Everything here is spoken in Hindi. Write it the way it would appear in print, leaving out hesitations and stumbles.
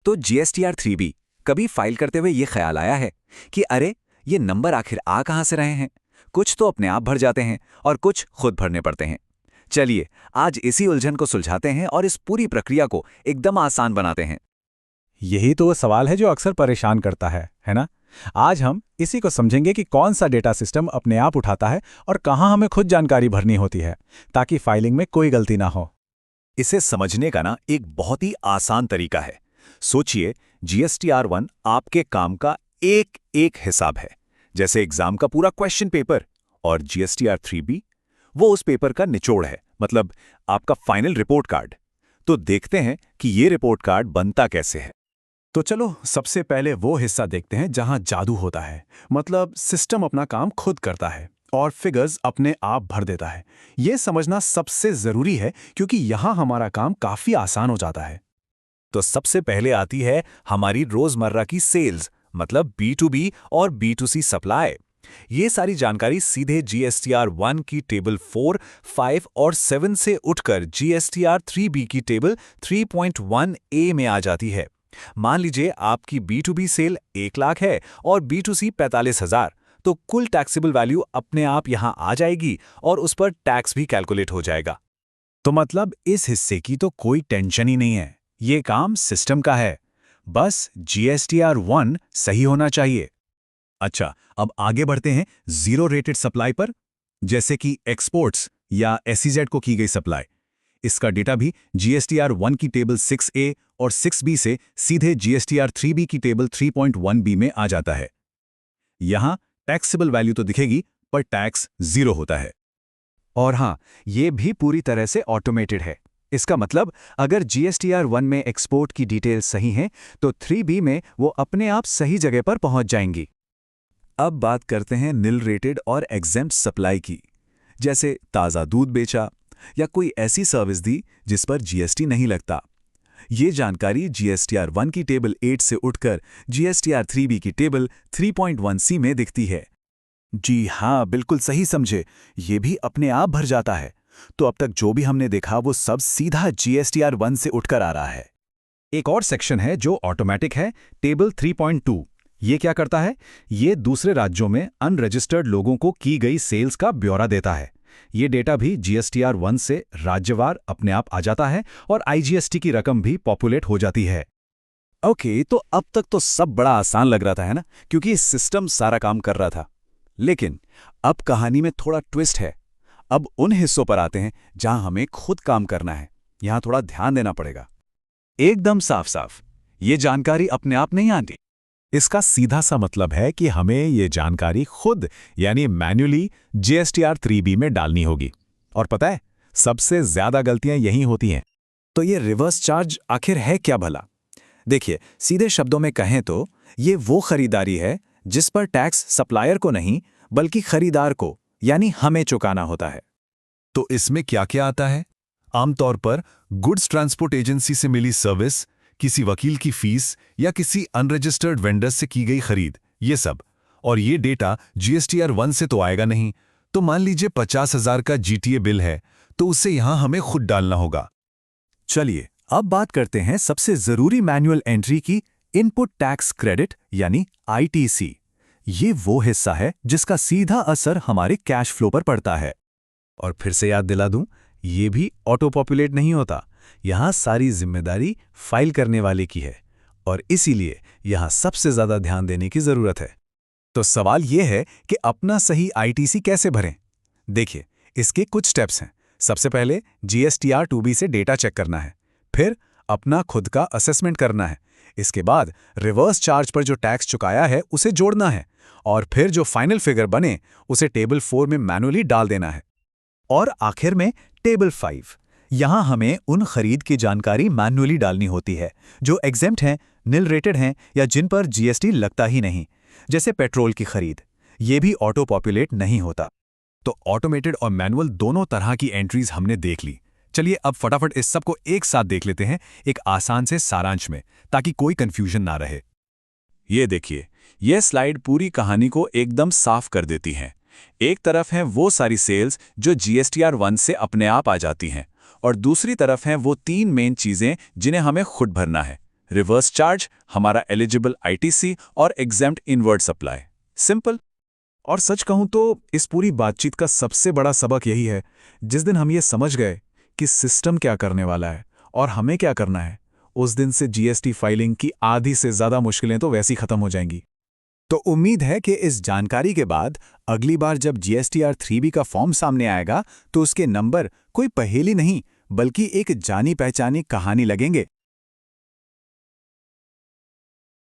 तो जीएसटीआर 3B कभी फाइल करते हुए ये ख्याल आया है कि अरे ये नंबर आखिर आ कहां से रहे हैं? कुछ तो अपने आप भर जाते हैं और कुछ खुद भरने पड़ते हैं। चलिए आज इसी उलझन को सुलझाते हैं और इस पूरी प्रक्रिया को एकदम आसान बनाते हैं। यही तो वो सवाल है जो अक्सर परेशान करता है ना? आज हम इसी को समझेंगे कि कौन सा डेटा सिस्टम अपने आप उठाता है और कहाँ हमें खुद जानकारी भरनी होती है, ताकि फाइलिंग में कोई गलती ना हो। इसे समझने का एक बहुत ही आसान तरीका है। सोचिए, जीएसटीआर 1 आपके काम का एक एक हिसाब है, जैसे एग्जाम का पूरा क्वेश्चन पेपर, और जीएसटीआर 3B वो उस पेपर का निचोड़ है, मतलब आपका फाइनल रिपोर्ट कार्ड। तो देखते हैं कि ये रिपोर्ट कार्ड बनता कैसे है। तो चलो सबसे पहले वो हिस्सा देखते हैं जहां जादू होता है, मतलब सिस्टम अपना काम खुद करता है और फिगर्स अपने आप भर देता है। ये समझना सबसे जरूरी है क्योंकि यहां हमारा काम काफी आसान हो जाता है। तो सबसे पहले आती है हमारी रोजमर्रा की सेल्स, मतलब B2B और B2C सप्लाई। ये सारी जानकारी सीधे जीएसटीआर 1 की टेबल 4, 5 और 7 से उठकर जीएसटीआर 3B की टेबल 3.1A में आ जाती है। मान लीजिए आपकी B2B सेल 1 लाख है और B2C 45,000, तो कुल टैक्सेबल वैल्यू अपने आप यहां आ जाएगी और उस पर टैक्स भी कैलकुलेट हो जाएगा। तो मतलब इस हिस्से की तो कोई टेंशन ही नहीं है, ये काम सिस्टम का है। बस जीएसटीआर 1 सही होना चाहिए। अच्छा, अब आगे बढ़ते हैं जीरो रेटेड सप्लाई पर, जैसे कि एक्सपोर्ट्स या एसईजेड को की गई सप्लाई। इसका डेटा भी जीएसटीआर 1 की टेबल 6A और 6B से सीधे जीएसटीआर 3B की टेबल 3.1B में आ जाता है। यहां टैक्सेबल वैल्यू तो दिखेगी, पर टैक्स 0 होता है। और हाँ, ये भी पूरी तरह से ऑटोमेटेड है। इसका मतलब अगर जीएसटीआर 1 में एक्सपोर्ट की डिटेल्स सही हैं, तो 3B में वो अपने आप सही जगह पर पहुंच जाएंगी। अब बात करते हैं निल रेटेड और एग्जेम्प्ट सप्लाई की, जैसे ताज़ा दूध बेचा या कोई ऐसी सर्विस दी जिस पर जीएसटी नहीं लगता। ये जानकारी जीएसटीआर 1 की टेबल 8 से उठकर जीएसटीआर 3B की टेबल 3.1C में दिखती है। जी हाँ, बिल्कुल सही समझे, ये भी अपने आप भर जाता है। तो अब तक जो भी हमने देखा वो सब सीधा जीएसटीआर 1 से उठकर आ रहा है। एक और सेक्शन है जो ऑटोमेटिक है, टेबल 3.2। ये क्या करता है? ये दूसरे राज्यों में अनरजिस्टर्ड लोगों को की गई सेल्स का ब्यौरा देता है। ये डेटा भी जीएसटीआर 1 से राज्यवार अपने आप आ जाता है और आईजीएसटी की रकम भी पॉपुलेट हो जाती है। ओके, तो अब तक तो सब बड़ा आसान लग रहा था, है ना? क्योंकि सिस्टम सारा काम कर रहा था। लेकिन अब कहानी में थोड़ा ट्विस्ट है। अब उन हिस्सों पर आते हैं जहां हमें खुद काम करना है। यहां थोड़ा ध्यान देना पड़ेगा। एकदम साफ साफ, ये जानकारी अपने आप नहीं आती। इसका सीधा सा मतलब है कि हमें ये जानकारी खुद यानी मैन्युअली जीएसटीआर 3B में डालनी होगी। और पता है, सबसे ज्यादा गलतियां यही होती हैं। तो ये रिवर्स चार्ज आखिर है क्या भला? देखिए, सीधे शब्दों में कहें तो ये वो खरीदारी है जिस पर टैक्स सप्लायर को नहीं बल्कि खरीदार को यानी हमें चुकाना होता है। तो इसमें क्या क्या आता है? आमतौर पर गुड्स ट्रांसपोर्ट एजेंसी से मिली सर्विस, किसी वकील की फीस या किसी अनरजिस्टर्ड वेंडर से की गई खरीद, ये सब। और ये डेटा जीएसटीआर 1 से तो आएगा नहीं। तो मान लीजिए 50,000 का जीटीए बिल है, तो उसे यहां हमें खुद डालना होगा। चलिए अब बात करते हैं सबसे जरूरी मैनुअल एंट्री की, इनपुट टैक्स क्रेडिट यानी आईटीसी। ये वो हिस्सा है जिसका सीधा असर हमारे कैश फ्लो पर पड़ता है। और फिर से याद दिला दूं, ये भी ऑटो पॉपुलेट नहीं होता। यहां सारी जिम्मेदारी फाइल करने वाले की है और इसीलिए यहां सबसे ज्यादा ध्यान देने की जरूरत है। तो सवाल यह है कि अपना सही आईटीसी कैसे भरें? देखिए, इसके कुछ स्टेप्स हैं। सबसे पहले जीएसटीआर 2B से डेटा चेक करना है, फिर अपना खुद का असेसमेंट करना है, इसके बाद रिवर्स चार्ज पर जो टैक्स चुकाया है उसे जोड़ना है, और फिर जो फाइनल फिगर बने उसे टेबल 4 में मैनुअली डाल देना है। और आखिर में टेबल 5, यहां हमें उन खरीद की जानकारी मैन्युअली डालनी होती है जो एग्जेम्प्ट हैं, निल रेटेड हैं या जिन पर जीएसटी लगता ही नहीं, जैसे पेट्रोल की खरीद। ये भी ऑटो पॉपुलेट नहीं होता। तो ऑटोमेटेड और मैनुअल दोनों तरह की एंट्रीज हमने देख ली। चलिए अब फटाफट इस सब को एक साथ देख लेते हैं एक आसान से सारांश में, ताकि कोई कंफ्यूजन ना रहे। ये देखिए, यह स्लाइड पूरी कहानी को एकदम साफ कर देती है। एक तरफ हैं वो सारी सेल्स जो जीएसटीआर 1 से अपने आप आ जाती हैं, और दूसरी तरफ हैं वो 3 मेन चीजें जिन्हें हमें खुद भरना है, रिवर्स चार्ज, हमारा एलिजिबल आईटीसी और एग्जेम्प्ट इनवर्ड सप्लाई। सिंपल। और सच कहूं तो इस पूरी बातचीत का सबसे बड़ा सबक यही है, जिस दिन हम ये समझ गए कि सिस्टम क्या करने वाला है और हमें क्या करना है, उस दिन से जीएसटी फाइलिंग की आधी से ज्यादा मुश्किलें तो वैसी खत्म हो जाएंगी। तो उम्मीद है कि इस जानकारी के बाद अगली बार जब जीएसटीआर 3B का फॉर्म सामने आएगा तो उसके नंबर कोई पहेली नहीं बल्कि एक जानी पहचानी कहानी लगेंगे।